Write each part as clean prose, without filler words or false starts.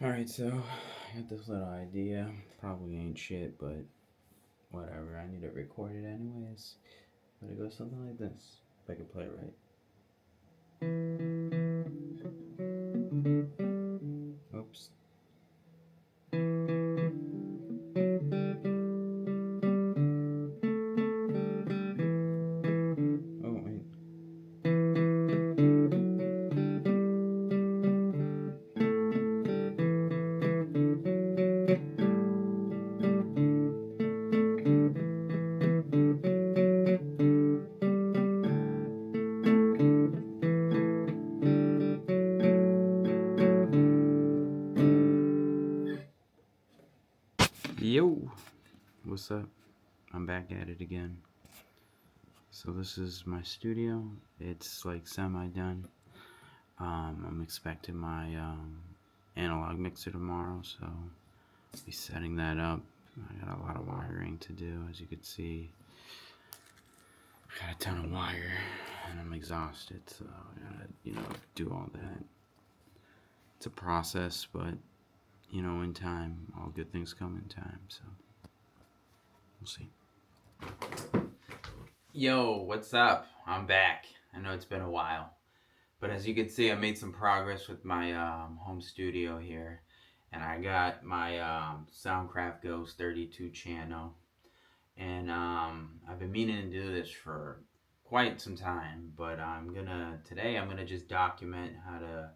Alright, so I got this little idea. Probably ain't shit, but whatever. I need it recorded anyways. But it goes something like this. If I can play it right. Oops. Oh, wait. Yo! What's up? I'm back at it again. So this is my studio. It's like semi-done. I'm expecting my analog mixer tomorrow, so I'll be setting that up. I got a lot of wiring to do, as you can see. I got a ton of wire, and I'm exhausted, so I gotta, do all that. It's a process, but, in time, all good things come in time, so we'll see. Yo, what's up? I'm back. I know it's been a while, but as you can see, I made some progress with my home studio here, and I got my Soundcraft Ghost 32 channel, and I've been meaning to do this for quite some time, but today I'm gonna just document how to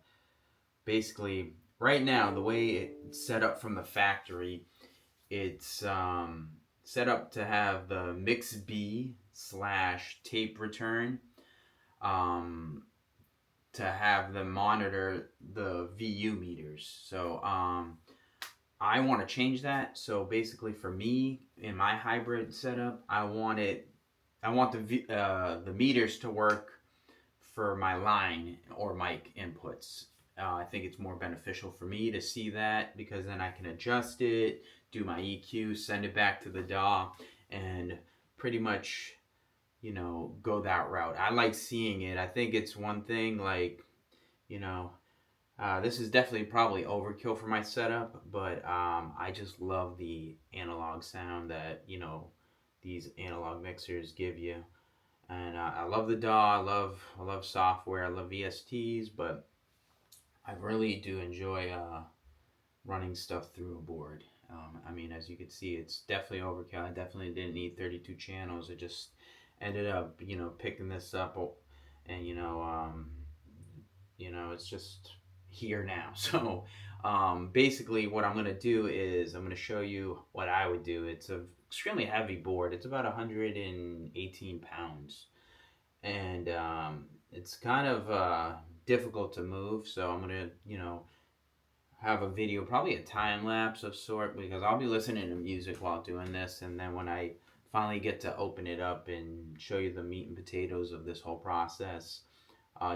basically, right now, the way it's set up from the factory, it's set up to have the mix B / tape return, to have them monitor the VU meters. So I want to change that. So basically, for me in my hybrid setup, I want the meters to work for my line or mic inputs. I think it's more beneficial for me to see that, because then I can adjust it, do my EQ, send it back to the DAW, and pretty much, go that route. I like seeing it. I think it's one thing, like, this is definitely probably overkill for my setup, but I just love the analog sound that, these analog mixers give you. And I love the DAW, I love software, I love VSTs, but I really do enjoy running stuff through a board. As you can see, it's definitely overkill. I definitely didn't need 32 channels. I just ended up, picking this up, and it's just here now. So basically, what I'm gonna do is I'm gonna show you what I would do. It's a extremely heavy board. It's about 118 pounds, and it's kind of difficult to move. So I'm gonna, have a video, probably a time lapse of sort, because I'll be listening to music while doing this, and then when I finally get to open it up and show you the meat and potatoes of this whole process,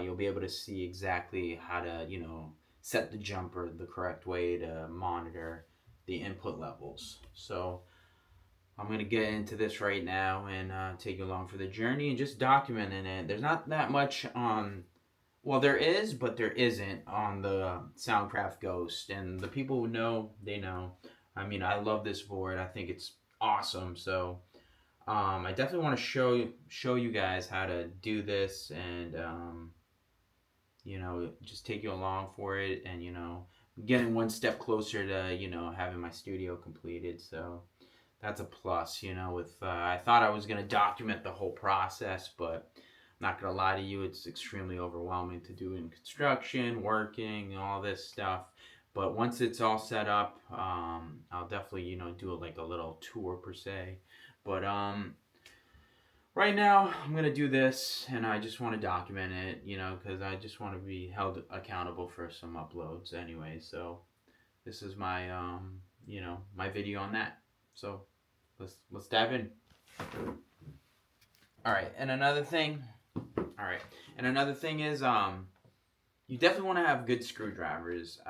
you'll be able to see exactly how to, set the jumper the correct way to monitor the input levels. So I'm going to get into this right now and take you along for the journey and just documenting it. There's not that much on, well, there is, but there isn't on the Soundcraft Ghost. And the people who know, they know. I love this board. I think it's awesome. So I definitely want to show you guys how to do this, and just take you along for it, and getting one step closer to having my studio completed. So that's a plus. With I thought I was gonna document the whole process, but I'm not gonna lie to you, it's extremely overwhelming to do in construction, working, all this stuff. But once it's all set up, I'll definitely do like a little tour per se. But right now I'm gonna do this, and I just want to document it, because I just want to be held accountable for some uploads anyway. So this is my my video on that. So let's dive in. All right, and another thing is you definitely want to have good screwdrivers.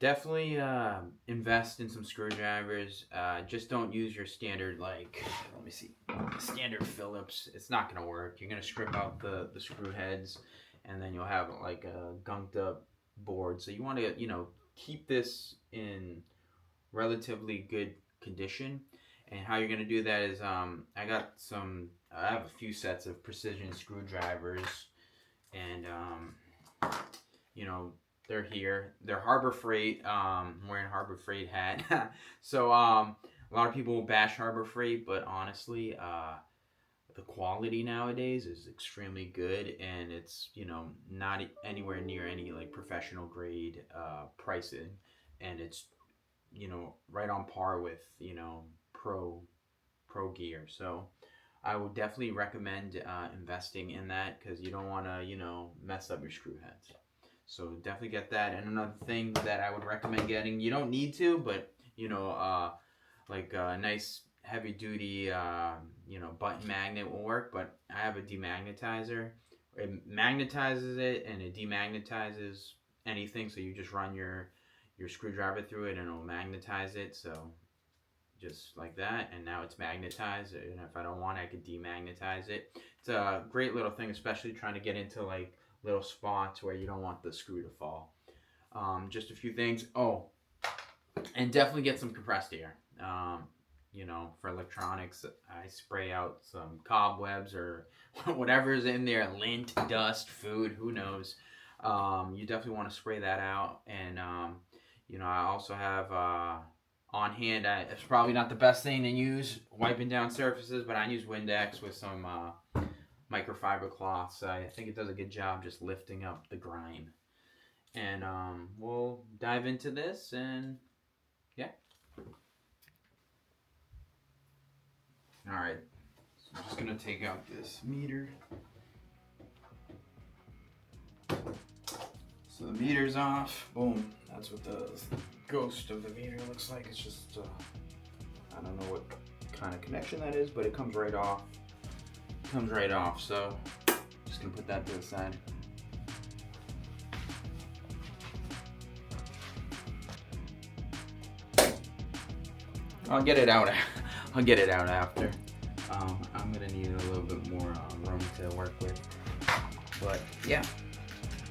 Definitely invest in some screwdrivers. Just don't use your standard, like, let me see, standard Phillips. It's not going to work. You're going to strip out the screw heads, and then you'll have like a gunked up board. So you want to, keep this in relatively good condition. And how you're gonna do that is I have a few sets of precision screwdrivers, and you know, they're here. They're Harbor Freight. I'm wearing a Harbor Freight hat. So a lot of people will bash Harbor Freight, but honestly, the quality nowadays is extremely good, and it's, you know, not anywhere near any like professional grade pricing, and it's, you know, right on par with, you know, pro gear. So I would definitely recommend investing in that, because you don't want to, you know, mess up your screw heads. So definitely get that. And another thing that I would recommend getting, you don't need to, but you know, like a nice heavy duty, you know, button magnet will work. But I have a demagnetizer. It magnetizes it and it demagnetizes anything. So you just run your screwdriver through it and it'll magnetize it. So just like that, and now it's magnetized, and if I don't want it, I could demagnetize it. It's a great little thing, especially trying to get into like little spots where you don't want the screw to fall. Just a few things. Oh, and definitely get some compressed air. You know, for electronics, I spray out some cobwebs or whatever's in there, lint, dust, food, who knows. You definitely want to spray that out. And you know, I also have on hand, it's probably not the best thing to use wiping down surfaces, but I use Windex with some microfiber cloths. I think it does a good job just lifting up the grime. And we'll dive into this, and yeah. All right, so I'm just gonna take out this meter. So the meter's off. Boom. That's what the ghost of the meter looks like. It's just I don't know what kind of connection that is, but it comes right off. Comes right off. So just gonna put that to the side. I'll get it out. I'll get it out after. I'm gonna need a little bit more room to work with. But yeah,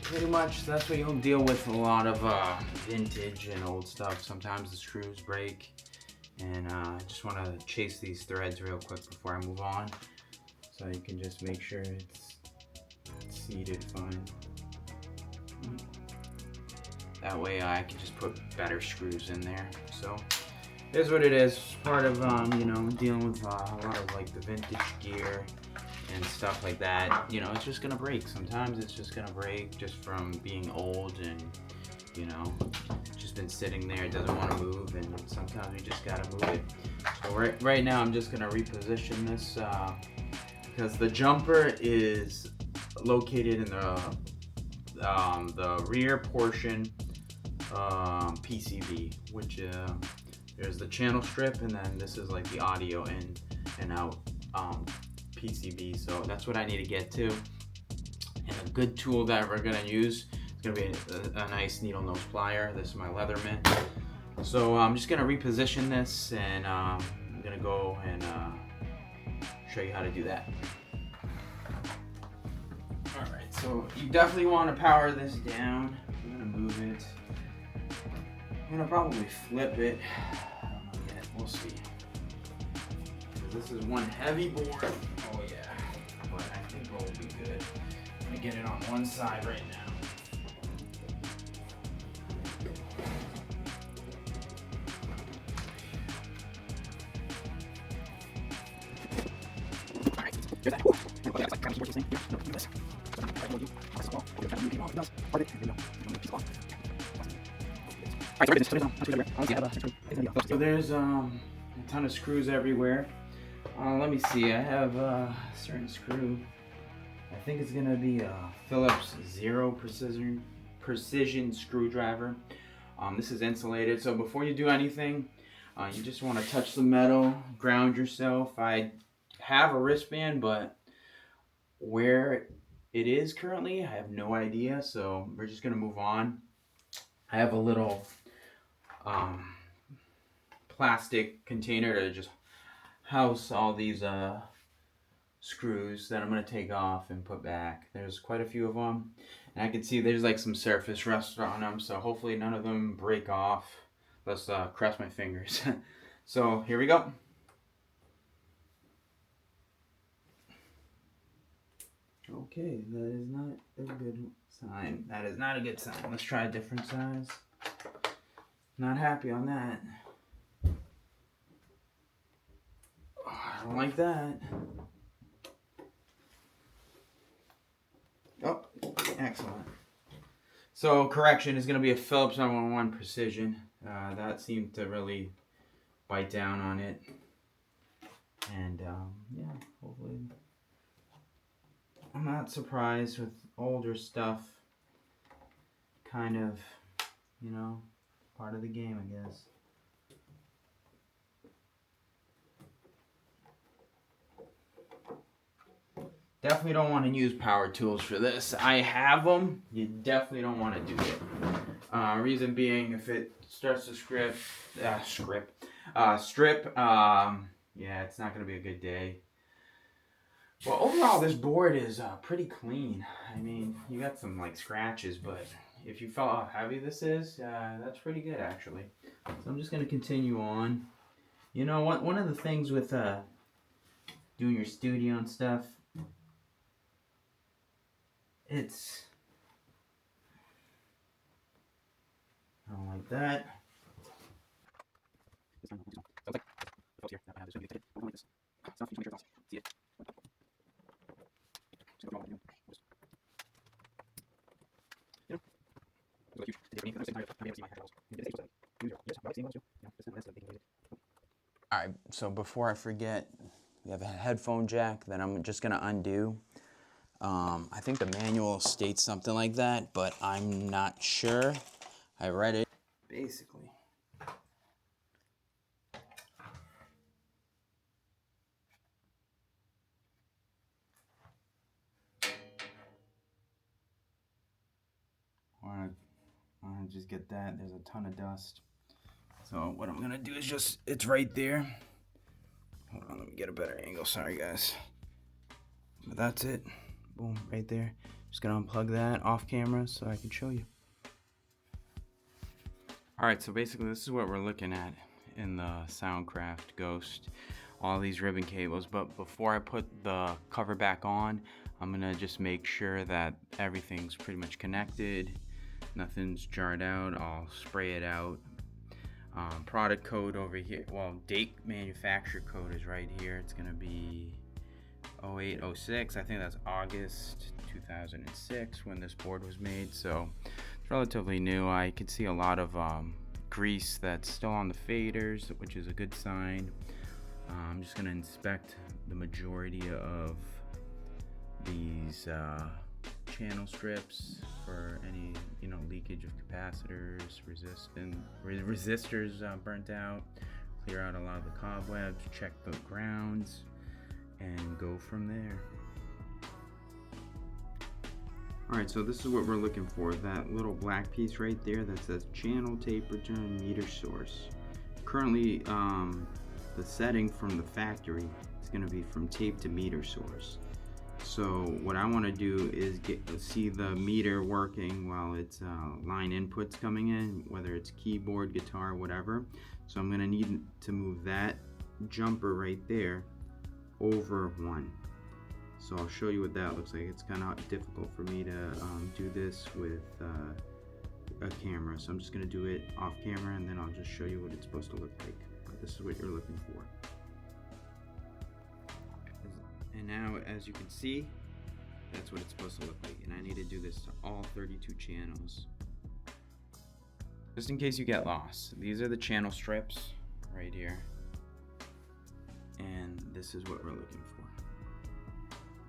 pretty much that's what you'll deal with a lot of vintage and old stuff. Sometimes the screws break, and I just want to chase these threads real quick before I move on, so you can just make sure it's seated fine. That way I can just put better screws in there. So here's what it is. It's part of you know, dealing with a lot of like the vintage gear and stuff like that. You know, it's just gonna break. Sometimes it's just gonna break just from being old, and you know, just been sitting there, it doesn't want to move, and sometimes we just gotta move it. So right now I'm just gonna reposition this because the jumper is located in the rear portion PCB, which there's the channel strip, and then this is like the audio in and out PCB. So that's what I need to get to. And a good tool that we're gonna use is gonna be a nice needle nose plier. This is my Leatherman. So I'm just gonna reposition this, and I'm gonna go and show you how to do that. All right, so you definitely want to power this down. I'm gonna move it. I'm gonna probably flip it. I don't know yet. We'll see. This is one heavy board. Oh yeah, but I think we'll be good. I'm gonna get it on one side right now. All right, here's that. So there's a ton of screws everywhere. Let me see. I have a certain screw. I think it's gonna be a Phillips 0 precision screwdriver. This is insulated, so before you do anything, you just want to touch the metal, ground yourself. I have a wristband, but where it is currently, I have no idea. So we're just gonna move on. I have a little plastic container to just house all these screws that I'm going to take off and put back. There's quite a few of them, and I can see there's like some surface rust on them, so hopefully none of them break off. Let's cross my fingers. So here we go. Okay, that is not a good sign. That is not a good sign. Let's try a different size. Not happy on that. Oh, I don't like that. Oh, excellent. So correction is going to be a Phillips 911 Precision. That seemed to really bite down on it. And yeah, hopefully. I'm not surprised with older stuff. Kind of, you know, part of the game, I guess. Definitely don't want to use power tools for this. I have them. You definitely don't want to do it. Reason being, if it starts to strip, yeah, it's not going to be a good day. Well, overall, this board is pretty clean. I mean, you got some like scratches, but if you felt how heavy this is, that's pretty good actually. So I'm just going to continue on. You know what? One of the things with doing your studio and stuff, it's, I don't like that. Alright, so before I forget, we have a headphone jack that I'm just going to undo. I think the manual states something like that, but I'm not sure. I read it. Basically. I want to just get that. There's a ton of dust. So what I'm going to do is just, it's right there. Hold on, let me get a better angle. Sorry, guys. But that's it. Boom, right there. Just going to unplug that off camera so I can show you. Alright, so basically this is what we're looking at in the Soundcraft Ghost. All these ribbon cables. But before I put the cover back on, I'm going to just make sure that everything's pretty much connected. Nothing's jarred out. I'll spray it out. Product code over here, well, date manufacturer code is right here. It's gonna be 0806. I think that's August 2006 when this board was made, so it's relatively new. I can see a lot of grease that's still on the faders, which is a good sign. I'm just gonna inspect the majority of these channel strips for any, you know, leakage of capacitors, resistors burnt out, clear out a lot of the cobwebs, check the grounds, and go from there. Alright, so this is what we're looking for. That little black piece right there that says channel tape return meter source. Currently, the setting from the factory is going to be from tape to meter source. So what I want to do is see the meter working while it's line inputs coming in, whether it's keyboard, guitar, whatever. So I'm going to need to move that jumper right there over one. So I'll show you what that looks like. It's kind of difficult for me to do this with a camera. So I'm just going to do it off camera and then I'll just show you what it's supposed to look like. But this is what you're looking for. And now, as you can see, that's what it's supposed to look like. And I need to do this to all 32 channels. Just in case you get lost, these are the channel strips right here. And this is what we're looking for.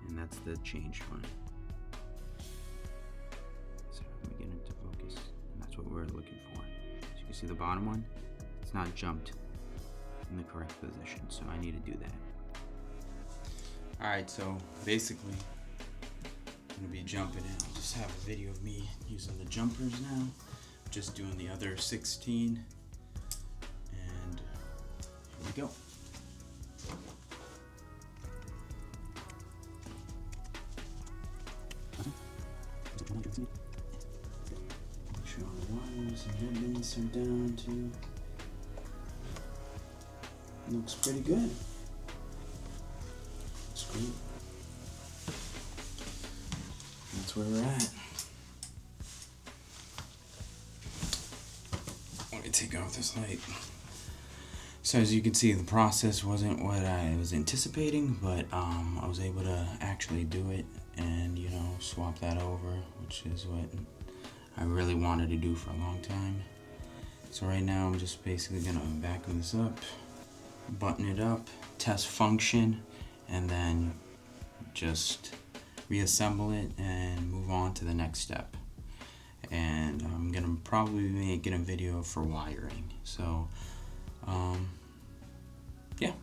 And that's the changed one. So let me get into focus. And that's what we're looking for. As you can see the bottom one, it's not jumped in the correct position. So I need to do that. Alright, so basically, I'm going to be jumping in. I'll just have a video of me using the jumpers now. Just doing the other 16. And here we go. Ribbons are down too. Looks pretty good. Looks great. That's where we're at. Let me take off this light. So as you can see, the process wasn't what I was anticipating, but I was able to actually do it and, you know, swap that over, which is what I really wanted to do for a long time. So right now I'm just basically gonna vacuum this up, button it up, test function, and then just reassemble it and move on to the next step. And I'm gonna probably be making a video for wiring. So yeah,